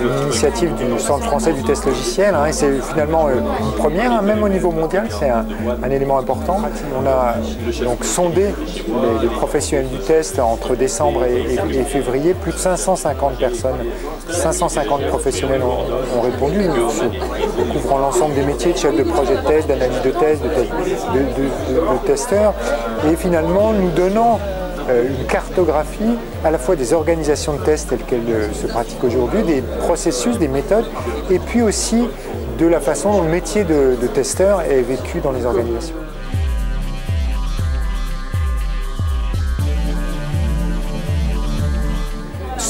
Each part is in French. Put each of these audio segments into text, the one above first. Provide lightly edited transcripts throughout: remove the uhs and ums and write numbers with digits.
L'initiative du Centre français du test logiciel, et c'est finalement une première, même au niveau mondial, c'est un élément important. On a donc sondé les professionnels du test entre décembre et février, plus de 550 personnes, 550 professionnels ont répondu, couvrant l'ensemble des métiers de chef de projet de test, d'analyse de test, de testeurs, et finalement nous donnant une cartographie à la fois des organisations de tests telles qu'elles se pratiquent aujourd'hui, des processus, des méthodes, et puis aussi de la façon dont le métier de testeur est vécu dans les organisations. «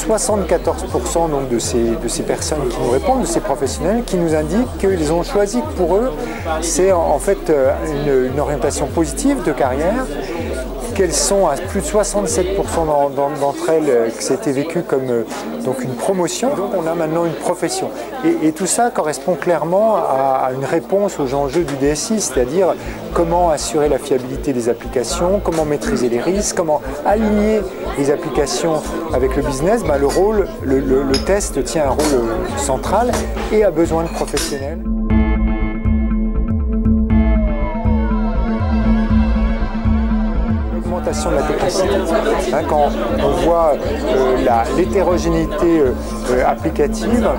74% donc de ces personnes qui nous répondent, de ces professionnels, qui nous indiquent qu'ils ont choisi que pour eux, c'est en fait une orientation positive de carrière, qu'elles sont à plus de 67% d'entre elles, que c'était vécu comme donc une promotion. Donc on a maintenant une profession. Et tout ça correspond clairement à une réponse aux enjeux du DSI, c'est-à-dire comment assurer la fiabilité des applications, comment maîtriser les risques, comment aligner les applications avec le business. Le test tient un rôle central et a besoin de professionnels. De la technicité. Quand on voit l'hétérogénéité applicative,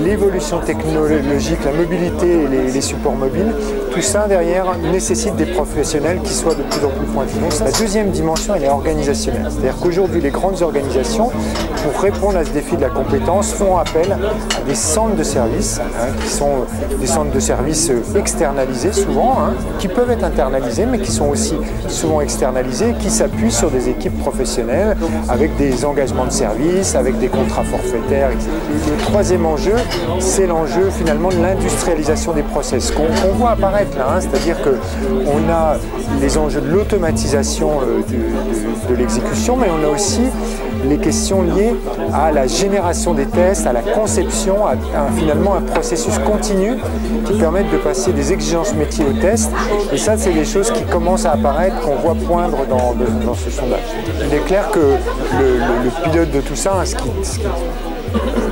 l'évolution technologique, la mobilité et les supports mobiles, tout ça derrière nécessite des professionnels qui soient de plus en plus pointus. La deuxième dimension, elle est organisationnelle. C'est-à-dire qu'aujourd'hui, les grandes organisations, pour répondre à ce défi de la compétence, font appel à des centres de services, qui sont des centres de services externalisés souvent, qui peuvent être internalisés, mais qui sont aussi souvent externalisés, qui s'appuient sur des équipes professionnelles avec des engagements de service, avec des contrats forfaitaires, etc. Le troisième enjeu, c'est l'enjeu finalement de l'industrialisation des process qu'on voit apparaître là, c'est-à-dire qu'on a les enjeux de l'automatisation de l'exécution, mais on a aussi les questions liées à la génération des tests, à la conception, finalement un processus continu qui permettent de passer des exigences métiers au test. Et ça, c'est des choses qui commencent à apparaître, qu'on voit poindre dans ce sondage. Il est clair que le pilote de tout ça, ce qui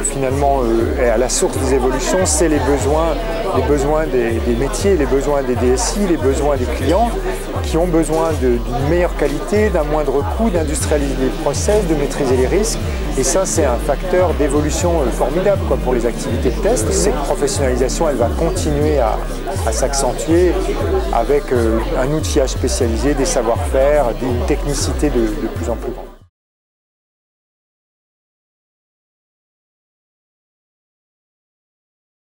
finalement est à la source des évolutions, c'est les besoins des métiers, les besoins des DSI, les besoins des clients qui ont besoin d'une meilleure qualité, d'un moindre coût, d'industrialiser les process, de maîtriser les risques. Et ça, c'est un facteur d'évolution formidable pour les activités de test. Cette professionnalisation, elle va continuer à s'accentuer avec un outillage spécialisé, des savoir-faire, une technicité de plus en plus grande.